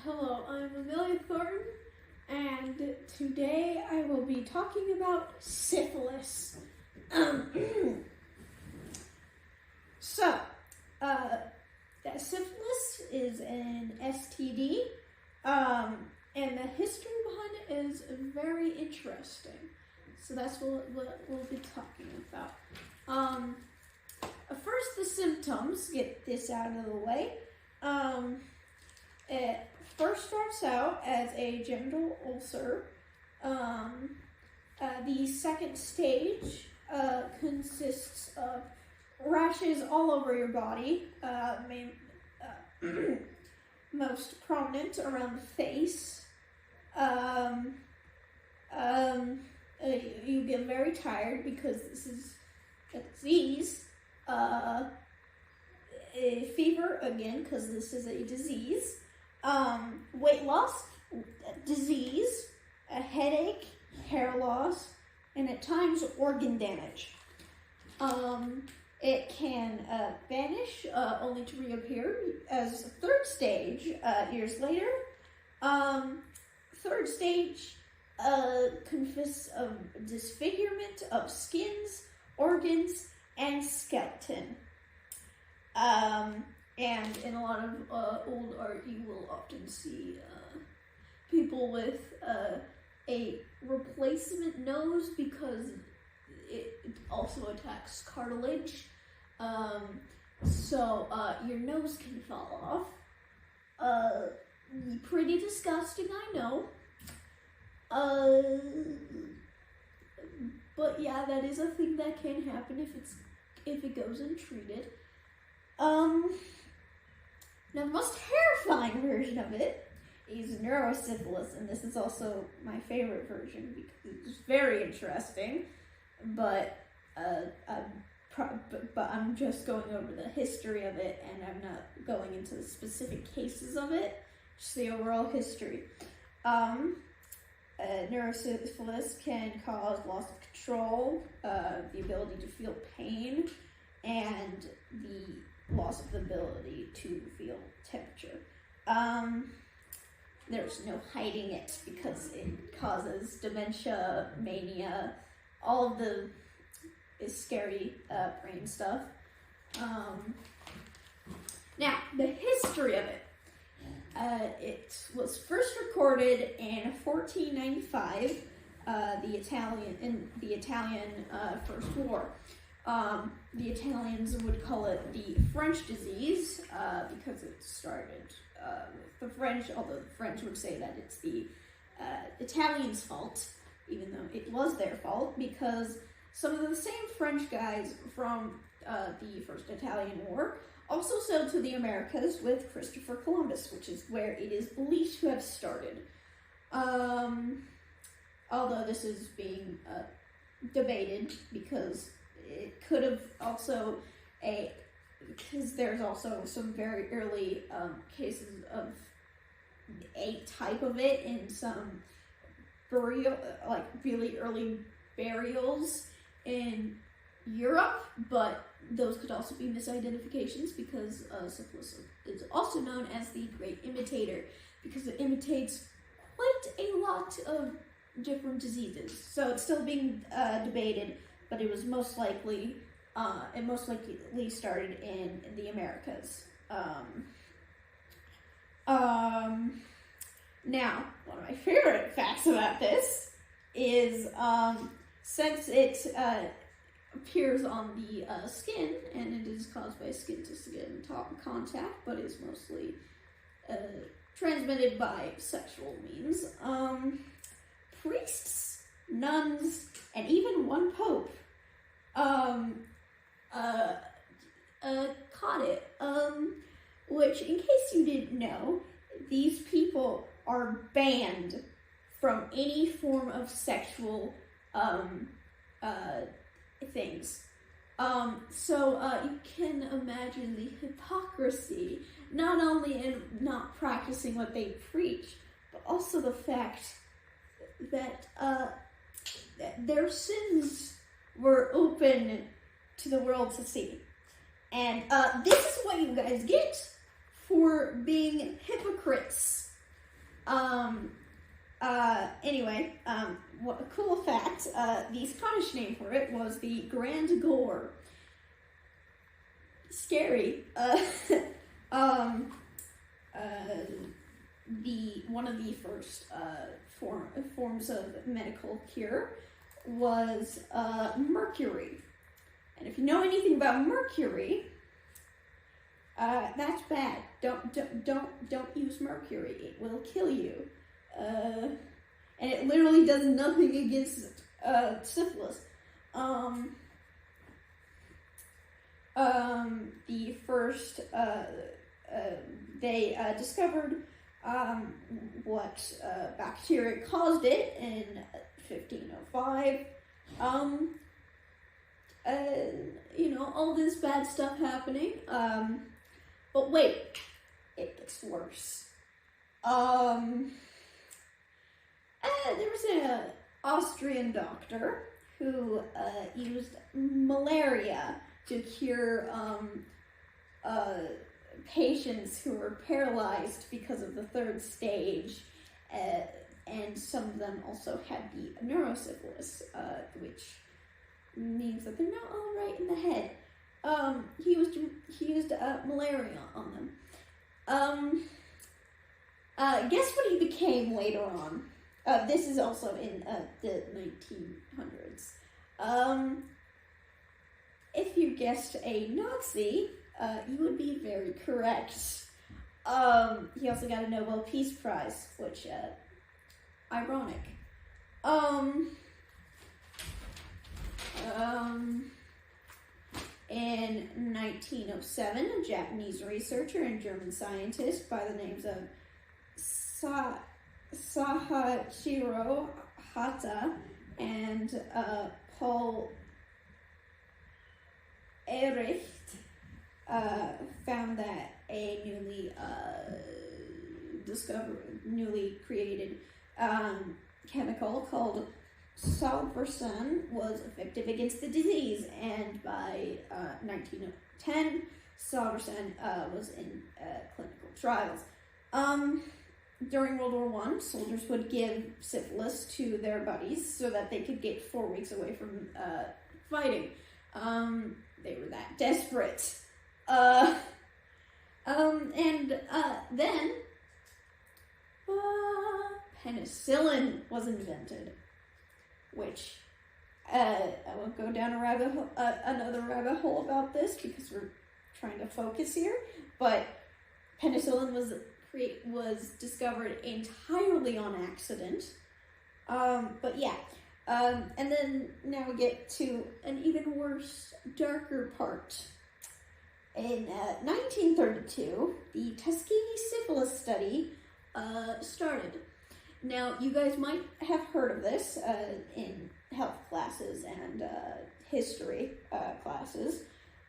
Hello, I'm Amelia Thornton, and today I will be talking about syphilis. Syphilis is an STD, and the history behind it is very interesting. So that's what we'll be talking about. First, the symptoms, get this out of the way. It first starts out as a genital ulcer. The second stage consists of rashes all over your body, most prominent around the face. You get very tired because this is a disease. Fever, again, because this is a disease. Weight loss, disease, a headache, hair loss, and at times organ damage. It can vanish only to reappear as a third stage years later. Third stage consists of disfigurement of skins, organs, and skeleton. And in a lot of old art, you will often see people with a replacement nose because it also attacks cartilage. So your nose can fall off. Pretty disgusting, I know. But yeah, that is a thing that can happen if it goes untreated. Now the most terrifying version of it is neurosyphilis, and this is also my favorite version because it's very interesting. But I'm just going over the history of it, and I'm not going into the specific cases of it, just the overall history. Neurosyphilis can cause loss of control, the ability to feel pain, and the loss of the ability to feel temperature. There's no hiding it because it causes dementia, mania, all of the scary brain stuff. Now, the history of it. It was first recorded in 1495, the Italian First War. The Italians would call it the French disease because it started with the French, although the French would say that it's the Italians' fault, even though it was their fault, because some of the same French guys from the First Italian War also sailed to the Americas with Christopher Columbus, which is where it is believed to have started. Although this is being debated because it could have also because there's also some very early cases of a type of it in some really early burials in Europe, but those could also be misidentifications because syphilis is also known as the Great Imitator because it imitates quite a lot of different diseases. So it's still being debated, but it was most likely started in the Americas. Now, one of my favorite facts about this is since it appears on the skin, and it is caused by skin-to-skin contact, but is mostly transmitted by sexual means. Priests, nuns, and even one pope caught it. Which, in case you didn't know, these people are banned from any form of sexual things. So you can imagine the hypocrisy, not only in not practicing what they preach, but also the fact that their sins were open to the world to see. And this is what you guys get for being hypocrites. Anyway, what a cool fact, the Scottish name for it was the Grand Gore. Scary. One of the first forms of medical cure was mercury. And if you know anything about mercury, that's bad. Don't use mercury. It will kill you. And it literally does nothing against syphilis. The first they discovered what bacteria caused it in 1505. All this bad stuff happening. But wait, it gets worse. There was an Austrian doctor who used malaria to cure patients who were paralyzed because of the third stage, and some of them also had the neurosyphilis, which means that they're not all right in the head. He used malaria on them. Guess what he became later on? This is also in the 1900s. If you guessed a Nazi, you would be very correct. He also got a Nobel Peace Prize, which, ironic. In 1907, a Japanese researcher and German scientist by the names of Sahachiro Hata and Paul Ehrecht found that a newly created chemical called salvarsan was effective against the disease, and by 1910, salvarsan was in clinical trials. During World War I, soldiers would give syphilis to their buddies so that they could get 4 weeks away from fighting. They were that desperate. Then penicillin was invented, which I won't go down another rabbit hole about this because we're trying to focus here. But penicillin was discovered entirely on accident. But yeah. And then now we get to an even worse, darker part. In 1932, the Tuskegee syphilis study started. Now, you guys might have heard of this in health classes and history classes,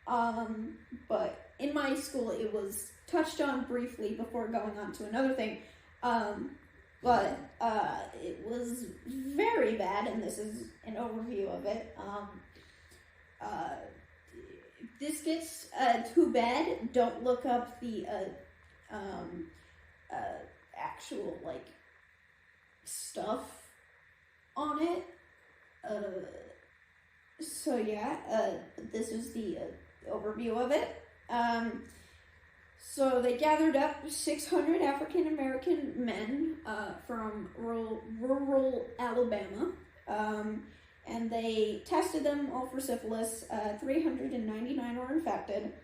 but in my school it was touched on briefly before going on to another thing. But it was very bad, and this is an overview of it. If this gets too bad, don't look up the actual, stuff on it. So yeah, this is the overview of it. So they gathered up 600 African American men from rural Alabama, and they tested them all for syphilis. 399 were infected.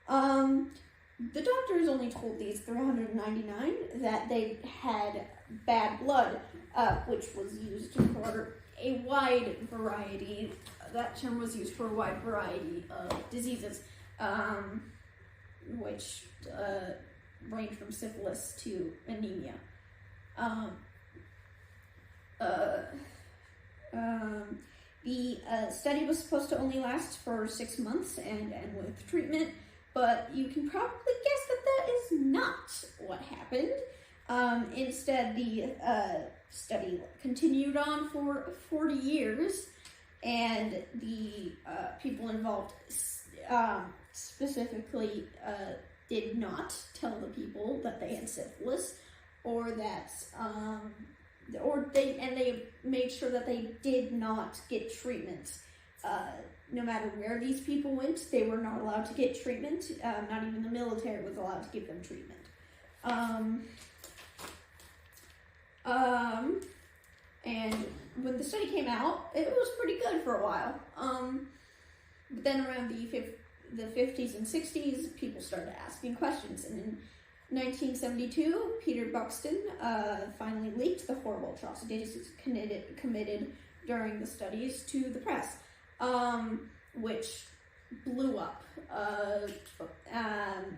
The doctors only told these 399 that they had bad blood, which was used for a wide variety. That term was used for a wide variety of diseases, which range from syphilis to anemia. The study was supposed to only last for 6 months and end with treatment, but you can probably guess that that is not what happened. Instead, the study continued on for 40 years, and the people involved specifically did not tell the people that they had syphilis. or that, they made sure that they did not get treatment. No matter where these people went, they were not allowed to get treatment. Not even the military was allowed to give them treatment. And when the study came out, it was pretty good for a while. But then around the 50s and 60s, people started asking questions. And in 1972, Peter Buxton finally leaked the horrible atrocities committed during the studies to the press, which blew up.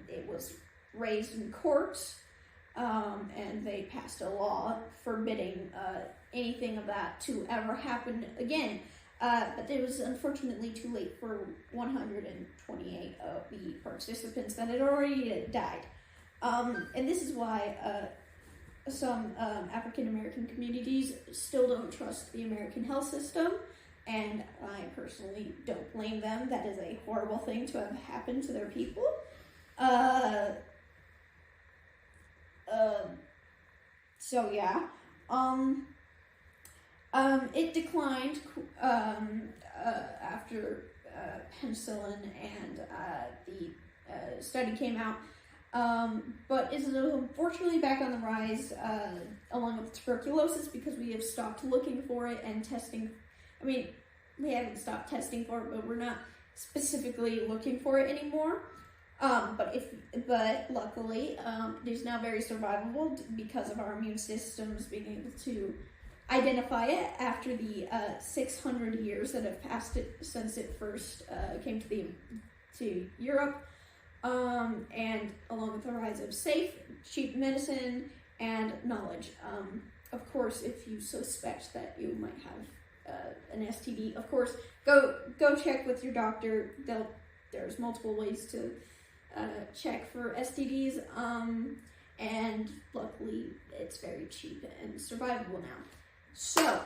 It was raised in court, and they passed a law forbidding anything of that to ever happen again. But it was unfortunately too late for 128 of the participants that had already died. And this is why some African American communities still don't trust the American health system, and I personally don't blame them. That is a horrible thing to have happened to their people. So yeah, it declined after penicillin and the study came out, but is unfortunately back on the rise along with tuberculosis, because we have stopped looking for it and testing. I mean, we haven't stopped testing for it, but we're not specifically looking for it anymore. But luckily, it is now very survivable because of our immune systems being able to identify it after the 600 years that have passed it since it first came to Europe, and along with the rise of safe, cheap medicine and knowledge. Of course, if you suspect that you might have an STD, of course, go check with your doctor. There's multiple ways to check for STDs, and luckily it's very cheap and survivable now. So,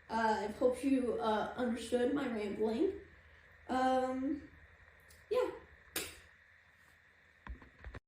I hope you understood my rambling. Yeah.